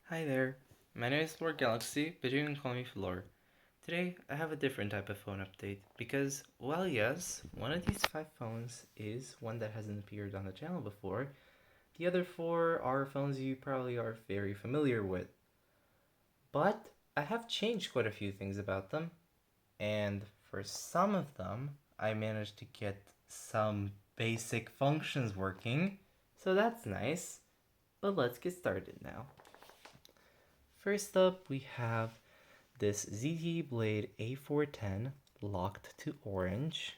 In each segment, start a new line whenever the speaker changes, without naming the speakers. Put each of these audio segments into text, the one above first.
Hi there, my name is Floor Galaxy, but you can call me Floor. Today, I have a different type of phone update because, well, yes, one of these 5 phones is one that hasn't appeared on the channel before. The other 4 are phones you probably are very familiar with. But I have changed quite a few things about them, and for some of them, I managed to get some basic functions working, so that's nice. But let's get started now. First up, we have this ZTE Blade A410 locked to orange.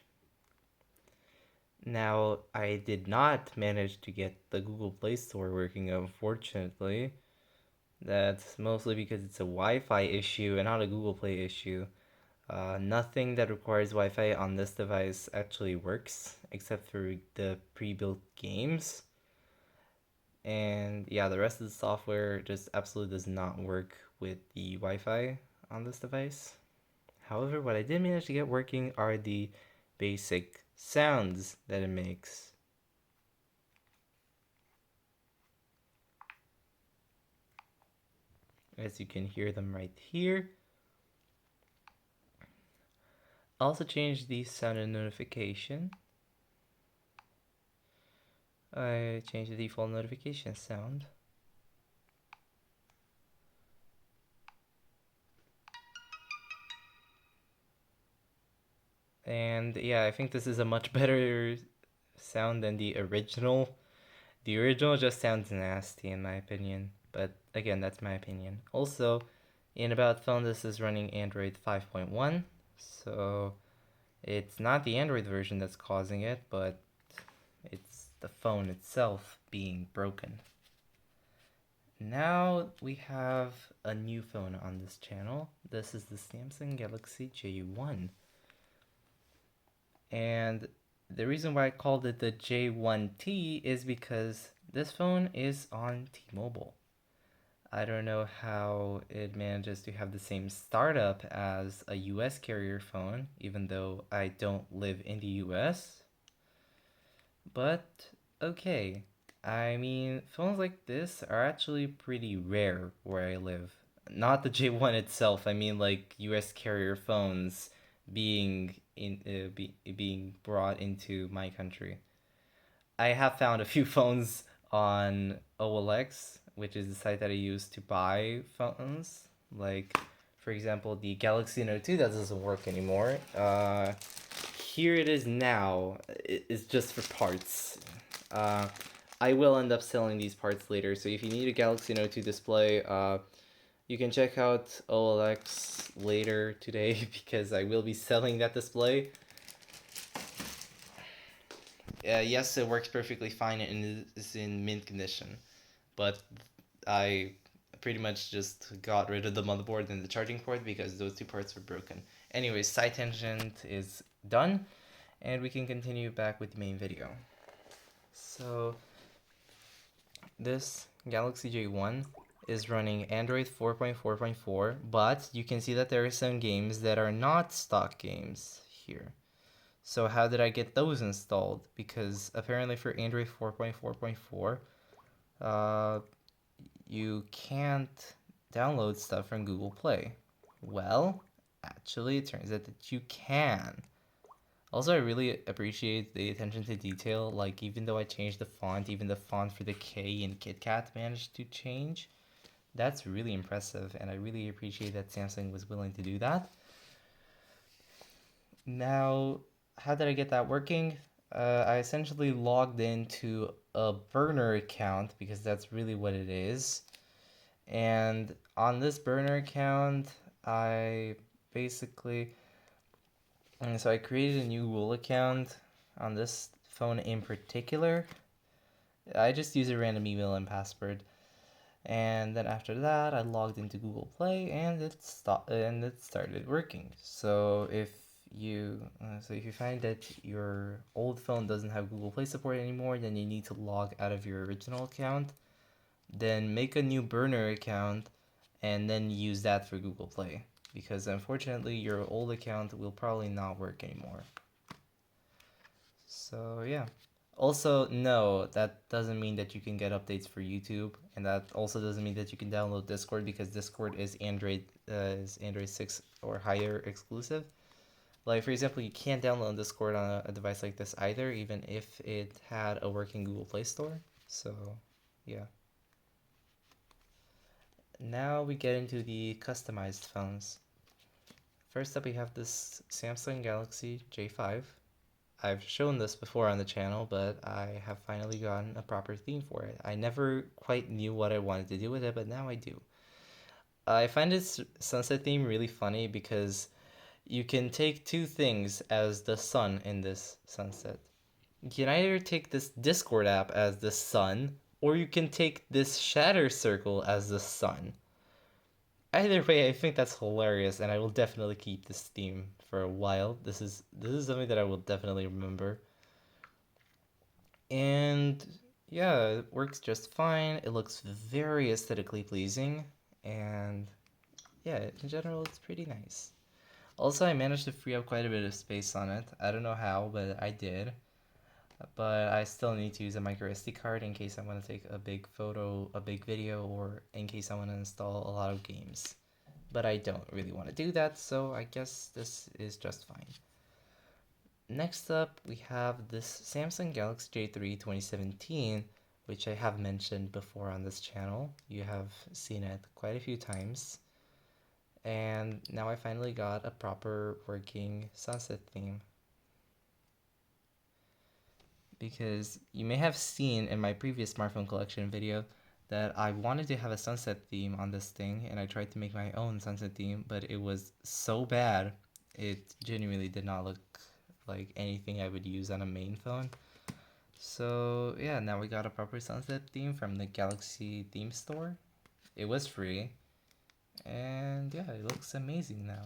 Now, I did not manage to get the Google Play Store working, unfortunately. That's mostly because it's a Wi-Fi issue and not a Google Play issue. Nothing that requires Wi-Fi on this device actually works, except for the pre-built games. And yeah, the rest of the software just absolutely does not work with the Wi-Fi on this device. However, what I did manage to get working are the basic sounds that it makes. As you can hear them right here. I also changed the sound and notification. I changed the default notification sound. And yeah, I think this is a much better sound than the original. The original just sounds nasty in my opinion, but again, that's my opinion. Also, in About Phone, this is running Android 5.1, so it's not the Android version that's causing it, but it's the phone itself being broken. Now we have a new phone on this channel. This is the Samsung Galaxy J1. And the reason why I called it the J1T is because this phone is on T-Mobile. I don't know how it manages to have the same startup as a US carrier phone, even though I don't live in the US. But okay. I mean, phones like this are actually pretty rare where I live. Not the J1 itself, I mean like US carrier phones being brought into my country. I have found a few phones on OLX, which is the site that I use to buy phones. Like, for example, the Galaxy Note 2 that doesn't work anymore. Here it is now. It's just for parts. Uh, I will end up selling these parts later, so if you need a Galaxy Note 2 display, you can check out OLX later today because I will be selling that display. Yes, it works perfectly fine and is in mint condition, but I pretty much just got rid of the motherboard and the charging port because those two parts were broken. Anyways, side tangent is done, and we can continue back with the main video. So, this Galaxy J1 is running Android 4.4.4, but you can see that there are some games that are not stock games here. So how did I get those installed? Because apparently for Android 4.4.4, you can't download stuff from Google Play. Well, actually, it turns out that you can. Also, I really appreciate the attention to detail. Like, even though I changed the font, even the font for the K in KitKat managed to change. That's really impressive, and I really appreciate that Samsung was willing to do that. Now, how did I get that working? I essentially logged into a burner account because that's really what it is. And on this burner account, I basically, and so I created a new Google account on this phone in particular. I just use a random email and password. And then after that, I logged into Google Play and it started working. So if you find that your old phone doesn't have Google Play support anymore, then you need to log out of your original account. Then make a new burner account and then use that for Google Play. Because unfortunately, your old account will probably not work anymore. So yeah. Also, no, that doesn't mean that you can get updates for YouTube, and that also doesn't mean that you can download Discord because Discord is Android 6 or higher exclusive. Like for example, you can't download Discord on a device like this either, even if it had a working Google Play Store. So, yeah. Now we get into the customized phones. First up, we have this Samsung Galaxy J5. I've shown this before on the channel, but I have finally gotten a proper theme for it. I never quite knew what I wanted to do with it, but now I do. I find its sunset theme really funny because you can take two things as the sun in this sunset. You can either take this Discord app as the sun, or you can take this shatter circle as the sun. Either way, I think that's hilarious, and I will definitely keep this theme for a while. This is something that I will definitely remember. And yeah, it works just fine. It looks very aesthetically pleasing, and yeah, in general, it's pretty nice. Also, I managed to free up quite a bit of space on it. I don't know how, but I did. But I still need to use a micro SD card in case I want to take a big photo, a big video, or in case I want to install a lot of games. But I don't really want to do that, so I guess this is just fine. Next up, we have this Samsung Galaxy J3 2017, which I have mentioned before on this channel. You have seen it quite a few times. And now I finally got a proper working sunset theme. Because you may have seen in my previous smartphone collection video that I wanted to have a sunset theme on this thing, and I tried to make my own sunset theme, but it was so bad, it genuinely did not look like anything I would use on a main phone. So yeah, now we got a proper sunset theme from the Galaxy theme store. It was free, and yeah, it looks amazing now.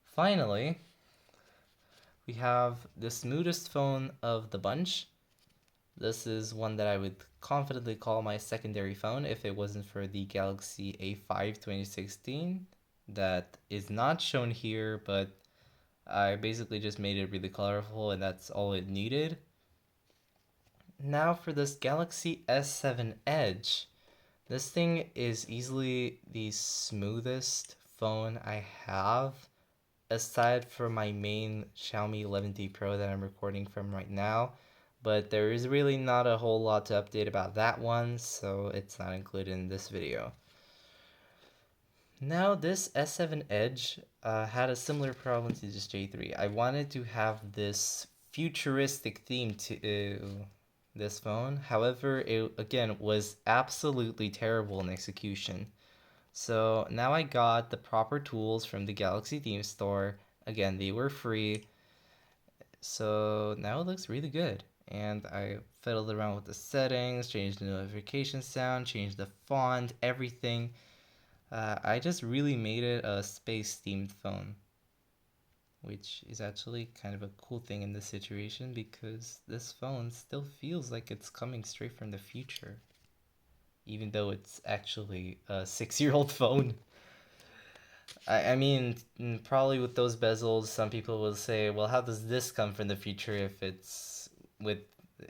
Finally, we have the smoothest phone of the bunch. This is one that I would confidently call my secondary phone if it wasn't for the Galaxy A5 2016 that is not shown here, but I basically just made it really colorful and that's all it needed. Now for this Galaxy S7 Edge. This thing is easily the smoothest phone I have, aside from my main Xiaomi 11T Pro that I'm recording from right now. But there is really not a whole lot to update about that one, so it's not included in this video. Now this S7 Edge had a similar problem to this J3. I wanted to have this futuristic theme to this phone. However, it again was absolutely terrible in execution. So now I got the proper tools from the Galaxy theme store. Again, they were free. So now it looks really good. And I fiddled around with the settings, changed the notification sound, changed the font, everything. I just really made it a space themed phone, which is actually kind of a cool thing in this situation because this phone still feels like it's coming straight from the future, even though it's actually a 6-year-old phone. I mean, probably with those bezels, some people will say, well, how does this come from the future with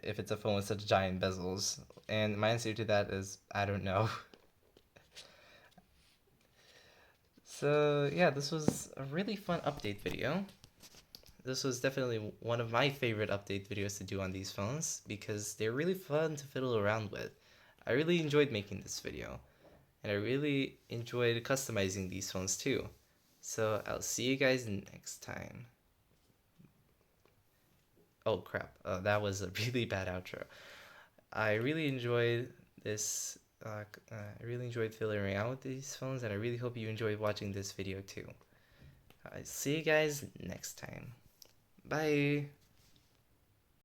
if it's a phone with such giant bezels? And my answer to that is, I don't know. So yeah, this was a really fun update video. This was definitely one of my favorite update videos to do on these phones because they're really fun to fiddle around with. I really enjoyed making this video, and I really enjoyed customizing these phones too. So I'll see you guys next time. Oh crap, that was a really bad outro. I really enjoyed this. I really enjoyed fiddling around with these phones, and I really hope you enjoyed watching this video too. See you guys next time. Bye!